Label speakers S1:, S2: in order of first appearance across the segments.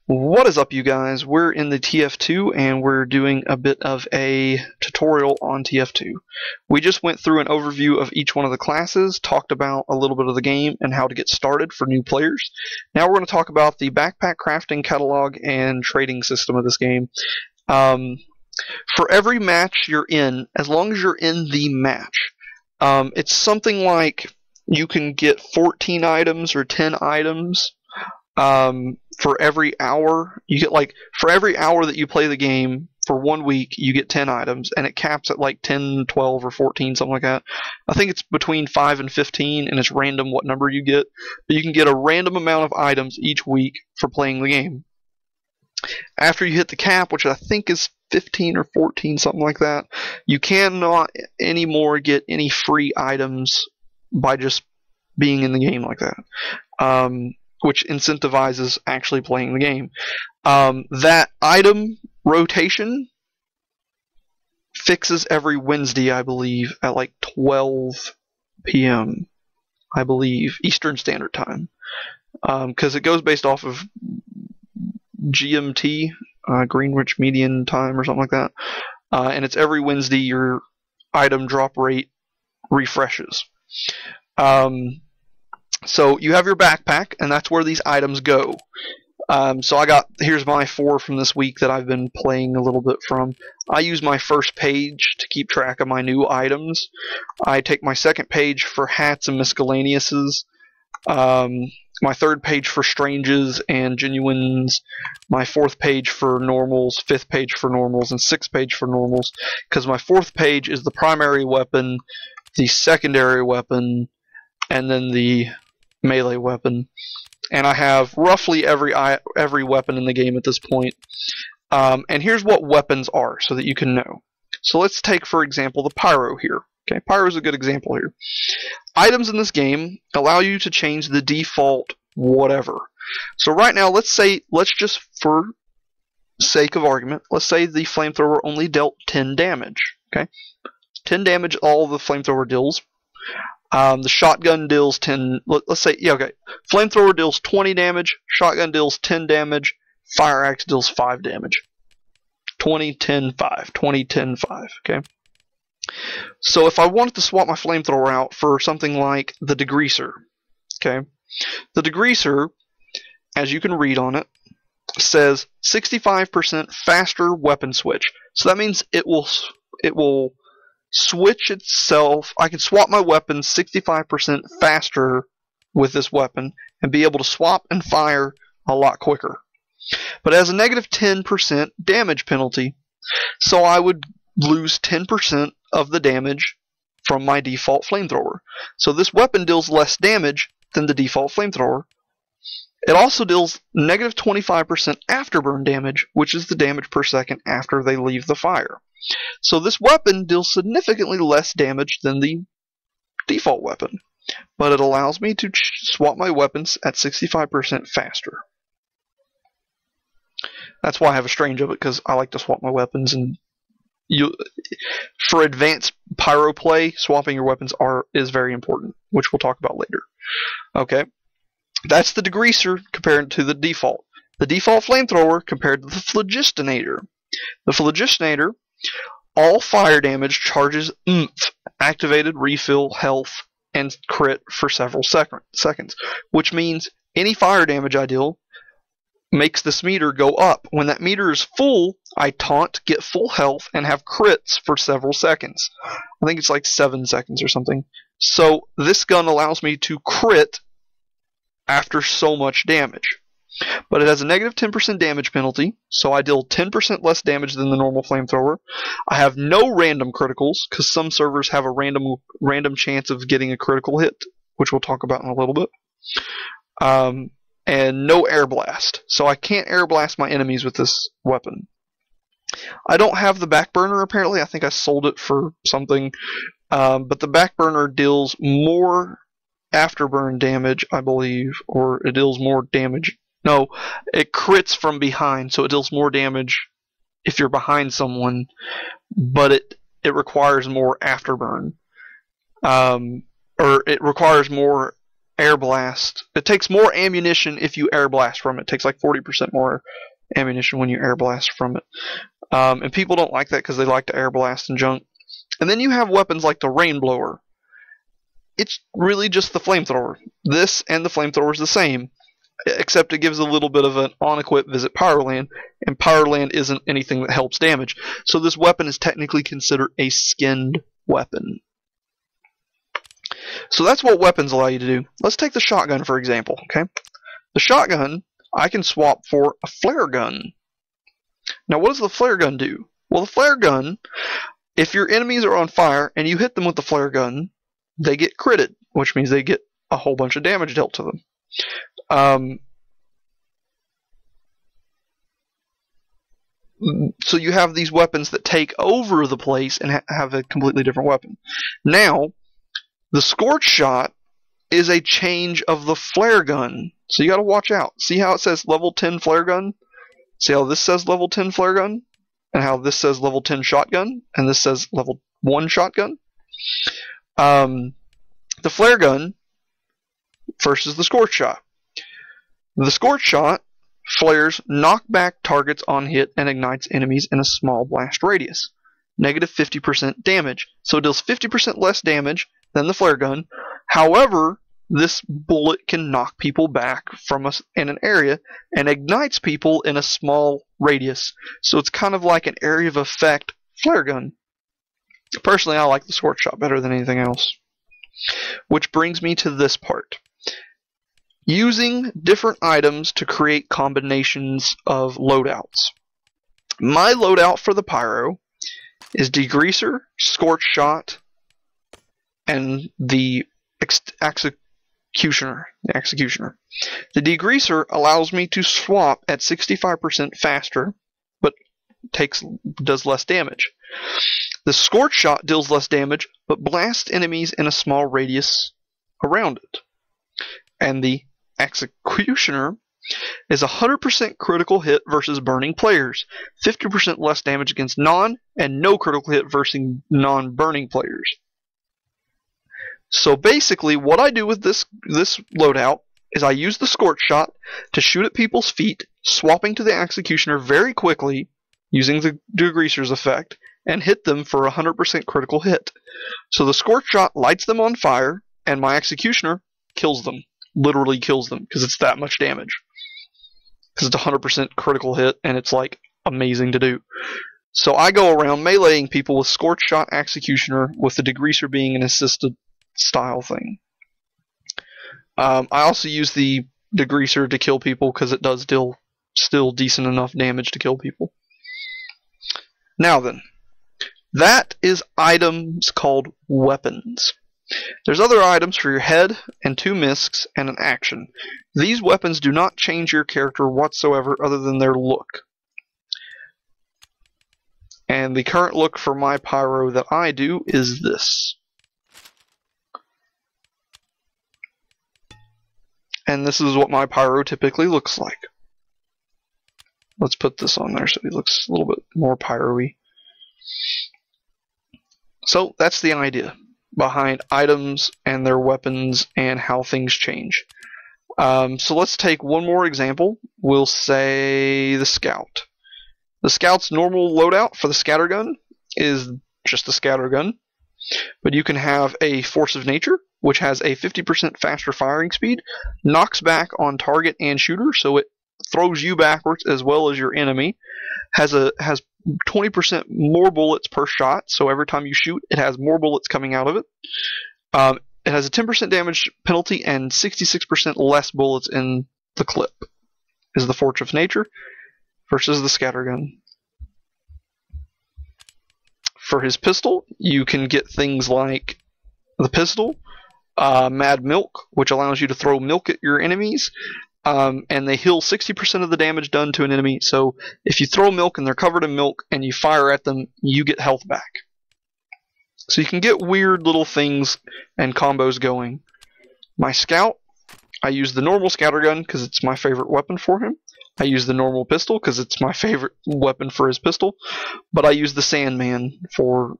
S1: What is up, you guys? We're in the TF2 and we're doing a bit of a tutorial on TF2. We just went through an overview of each one of the classes, talked about a little bit of the game and how to get started for new players. Now we're going to talk about the backpack crafting catalog and trading system of this game. For every match you're in, as long as you're in the match, it's something like you can get 14 items or 10 items. For every hour, you get for every hour that you play the game for 1 week, you get 10 items, and it caps at like 10, 12, or 14, something like that. I think it's between 5 and 15, and it's random what number you get. But you can get a random amount of items each week for playing the game. After you hit the cap, which I think is 15 or 14, something like that, you cannot anymore get any free items by just being in the game like that. Which incentivizes actually playing the game. That item rotation fixes every Wednesday, I believe, at like 12 p.m., I believe, Eastern Standard Time. Because it goes based off of GMT, Greenwich Median Time, or something like that. And it's every Wednesday your item drop rate refreshes. So you have your backpack, and that's where these items go. So here's my 4 from this week that I've been playing a little bit from. I use my first page to keep track of my new items. I take my second page for hats and miscellaneouses. My third page for stranges and genuines. My fourth page for normals, fifth page for normals, and sixth page for normals. Because my fourth page is the primary weapon, the secondary weapon, and then the melee weapon, and I have roughly every weapon in the game at this point. And here's what weapons are, so that you can know. So let's take, for example, the pyro here. Okay, pyro is a good example here. Items in this game allow you to change the default whatever. So right now, let's just, for sake of argument, let's say the flamethrower only dealt 10 damage. Okay, 10 damage all the flamethrower deals. The shotgun deals 10, let's say, yeah, okay. Flamethrower deals 20 damage, shotgun deals 10 damage, fire axe deals 5 damage. 20, 10, 5. 20, 10, 5, okay? So if I wanted to swap my flamethrower out for something like the degreaser, okay? The degreaser, as you can read on it, says 65% faster weapon switch. So that means it will switch itself. I can swap my weapon 65% faster with this weapon and be able to swap and fire a lot quicker. But it has a negative 10% damage penalty, so I would lose 10% of the damage from my default flamethrower. So this weapon deals less damage than the default flamethrower. It also deals negative 25% afterburn damage, which is the damage per second after they leave the fire. So this weapon deals significantly less damage than the default weapon, but it allows me to swap my weapons at 65% faster. That's why I have a strange of it, because I like to swap my weapons, and for advanced pyro play, swapping your weapons is very important, which we'll talk about later. Okay, that's the degreaser compared to the default. The default flamethrower compared to the phlogistinator. The phlogistinator, all fire damage charges oomph, activated, refill, health, and crit for several seconds, which means any fire damage I deal makes this meter go up. When that meter is full, I taunt, get full health, and have crits for several seconds. I think it's like 7 seconds or something. So this gun allows me to crit after so much damage. But it has a negative 10% damage penalty, so I deal 10% less damage than the normal flamethrower. I have no random criticals, because some servers have a random chance of getting a critical hit, which we'll talk about in a little bit. And no air blast, so I can't air blast my enemies with this weapon. I don't have the back burner, apparently. I think I sold it for something. But the back burner deals more afterburn damage, I believe, or it deals more damage. No, it crits from behind, so it deals more damage if you're behind someone, but it requires more afterburn. Or it requires more air blast. It takes more ammunition if you air blast from it. It takes like 40% more ammunition when you air blast from it. And people don't like that because they like to air blast and junk. And then you have weapons like the rain blower. It's really just the flamethrower. This and the flamethrower is the same, except it gives a little bit of an on-equip visit Powerland, and Powerland isn't anything that helps damage. So this weapon is technically considered a skinned weapon. So that's what weapons allow you to do. Let's take the shotgun for example. Okay, the shotgun I can swap for a flare gun. Now what does the flare gun do? Well, the flare gun, if your enemies are on fire and you hit them with the flare gun, they get critted, which means they get a whole bunch of damage dealt to them. So you have these weapons that take over the place and have a completely different weapon. Now, the scorch shot is a change of the flare gun. So you got to watch out. See how it says level 10 flare gun? See how this says level 10 flare gun? And how this says level 10 shotgun? And this says level 1 shotgun? The flare gun versus the scorch shot. The scorch shot flares knockback targets on hit and ignites enemies in a small blast radius. Negative 50% damage. So it deals 50% less damage than the flare gun. However, this bullet can knock people back from in an area and ignites people in a small radius. So it's kind of like an area of effect flare gun. Personally, I like the scorch shot better than anything else. Which brings me to this part. Using different items to create combinations of loadouts. My loadout for the pyro is degreaser, scorch shot, and the executioner. The degreaser allows me to swap at 65% faster, but does less damage. The scorch shot deals less damage, but blasts enemies in a small radius around it. And the executioner is 100% critical hit versus burning players, 50% less damage against and no critical hit versus non-burning players. So basically, what I do with this loadout is I use the scorch shot to shoot at people's feet, swapping to the executioner very quickly using the degreaser's effect, and hit them for 100% critical hit. So the scorch shot lights them on fire, and my executioner kills them. Literally kills them, because it's that much damage. Because it's 100% critical hit, and it's like amazing to do. So I go around meleeing people with scorch shot executioner, with the degreaser being an assisted style thing. I also use the degreaser to kill people, because it does deal still decent enough damage to kill people. Now then, that is items called weapons. There's other items for your head and 2 miscs and an action. These weapons do not change your character whatsoever other than their look. And the current look for my pyro that I do is this. And this is what my pyro typically looks like. Let's put this on there so he looks a little bit more pyro-y. So that's the idea behind items and their weapons and how things change. So let's take one more example. We'll say the Scout. The Scout's normal loadout for the scattergun is just the scattergun, but you can have a Force of Nature, which has a 50% faster firing speed, knocks back on target and shooter, so it throws you backwards as well as your enemy, has 20% more bullets per shot, so every time you shoot, it has more bullets coming out of it. It has a 10% damage penalty and 66% less bullets in the clip, is the Force of Nature versus the scattergun. For his pistol, you can get things like the pistol, Mad Milk, which allows you to throw milk at your enemies, and they heal 60% of the damage done to an enemy. So if you throw milk and they're covered in milk and you fire at them, you get health back. So you can get weird little things and combos going. My Scout, I use the normal scattergun because it's my favorite weapon for him. I use the normal pistol because it's my favorite weapon for his pistol. But I use the Sandman for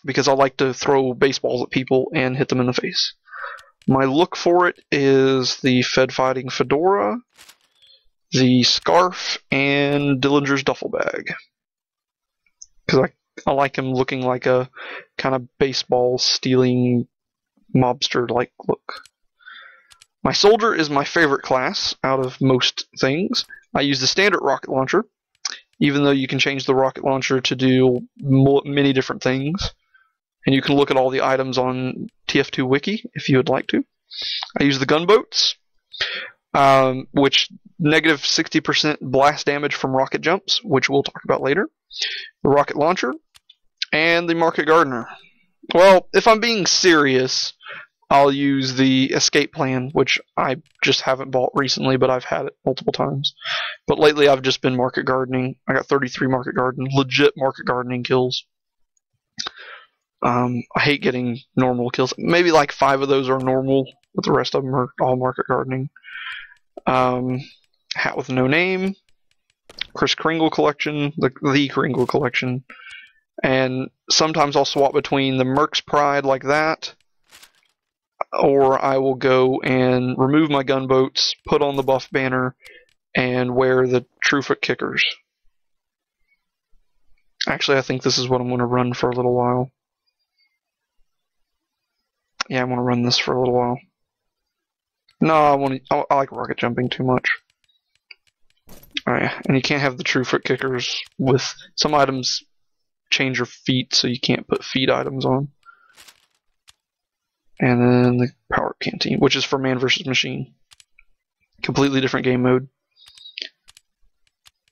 S1: because I like to throw baseballs at people and hit them in the face. My look for it is the Fed Fighting Fedora, the scarf, and Dillinger's duffel bag. Because I like him looking like a kind of baseball stealing mobster-like look. My soldier is my favorite class out of most things. I use the standard rocket launcher, even though you can change the rocket launcher to do many different things. And you can look at all the items on TF2 Wiki if you would like to. I use the gunboats, which negative 60% blast damage from rocket jumps, which we'll talk about later. The rocket launcher, and the market gardener. Well, if I'm being serious, I'll use the escape plan, which I just haven't bought recently, but I've had it multiple times. But lately I've just been market gardening. I got 33 legit market gardening kills. I hate getting normal kills. Maybe like 5 of those are normal, but the rest of them are all market gardening. Hat with no name. Kris Kringle collection, the Kringle collection. And sometimes I'll swap between the Merc's Pride like that, or I will go and remove my gunboats, put on the buff banner, and wear the Truefoot kickers. Actually, I think this is what I'm going to run for a little while. Yeah, I'm going to run this for a little while. No, I like rocket jumping too much. Alright, and you can't have the Truefoot kickers with some items change your feet, so you can't put feet items on. And then the power canteen, which is for man versus machine. Completely different game mode.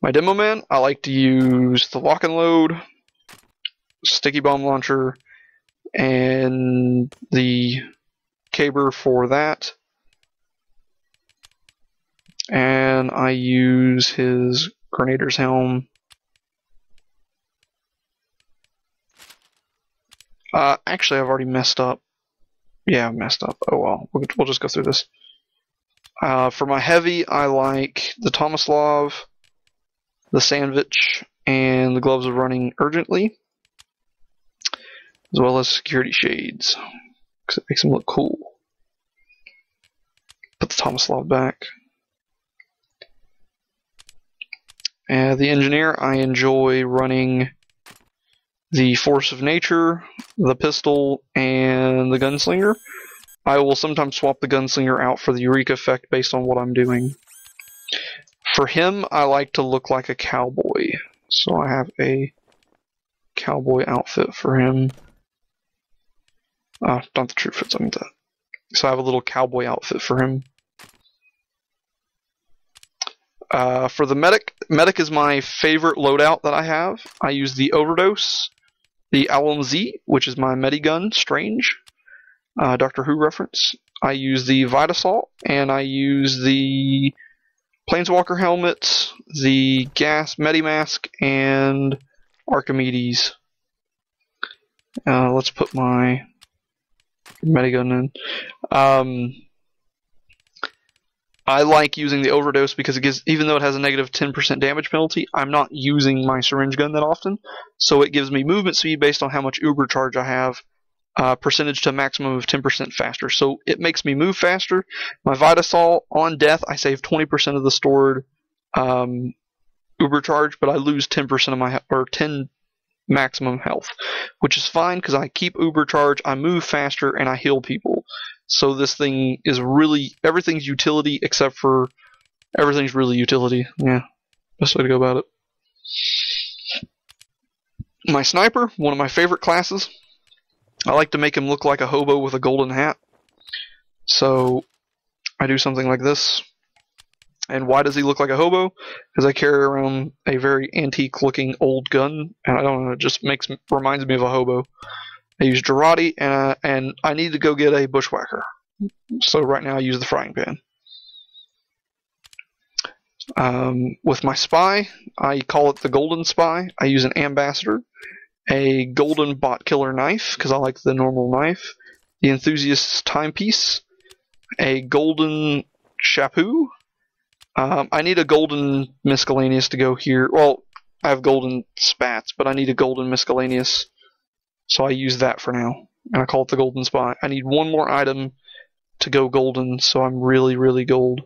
S1: My demo man, I like to use the lock and load, sticky bomb launcher, and the caber for that. And I use his Grenader's helm. Actually, I've already messed up. Yeah, I've messed up. Oh well, we'll just go through this. For my heavy, I like the Tomislav, the Sandwich, and the Gloves of Running Urgently, as well as Security Shades, because it makes them look cool. Put the Tomislav back. The Engineer, I enjoy running the Force of Nature, the Pistol, and the Gunslinger. I will sometimes swap the Gunslinger out for the Eureka effect based on what I'm doing. For him, I like to look like a cowboy, so I have a cowboy outfit for him. Not the true fits, I mean that. So I have a little cowboy outfit for him. For the medic is my favorite loadout that I have. I use the Overdose, the LMZ, which is my Medigun, Strange, Doctor Who reference. I use the Vitasalt, and I use the Planeswalker helmet, the Gas Medimask, and Archimedes. Let's put my Medigun in. I like using the Overdose because it gives, even though it has a negative 10% damage penalty, I'm not using my syringe gun that often, so it gives me movement speed based on how much Uber charge I have, percentage to a maximum of 10% faster. So it makes me move faster. My Vitasol, on death, I save 20% of the stored Uber charge, but I lose 10% of my, or 10 maximum health, which is fine because I keep Uber charge, I move faster, and I heal people. So this thing is really, everything's utility except for, everything's really utility. Yeah, best way to go about it. My sniper, one of my favorite classes. I like to make him look like a hobo with a golden hat. So I do something like this. And why does he look like a hobo? Because I carry around a very antique looking old gun, and I don't know, it just reminds me of a hobo. I use Girardi, and I need to go get a bushwhacker. So right now I use the frying pan. With my spy, I call it the golden spy. I use an ambassador, a golden bot killer knife, because I like the normal knife, the enthusiast's timepiece, a golden chapeau. I need a golden miscellaneous to go here. Well, I have golden spats, but I need a golden miscellaneous. So I use that for now, and I call it the Golden Spy. I need one more item to go golden, so I'm really, really gold.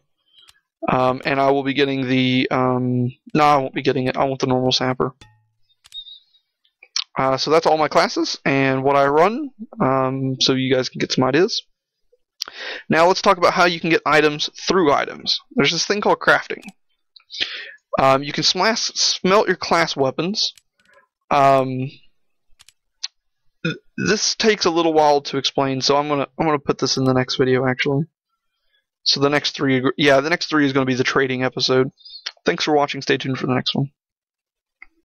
S1: And I will be getting the, no, I won't be getting it. I want the normal sapper. So that's all my classes and what I run, so you guys can get some ideas. Now let's talk about how you can get items through items. There's this thing called crafting. You can smelt your class weapons. This takes a little while to explain, so I'm gonna put this in the next video actually. So the next three is going to be the trading episode. Thanks for watching. Stay tuned for the next one.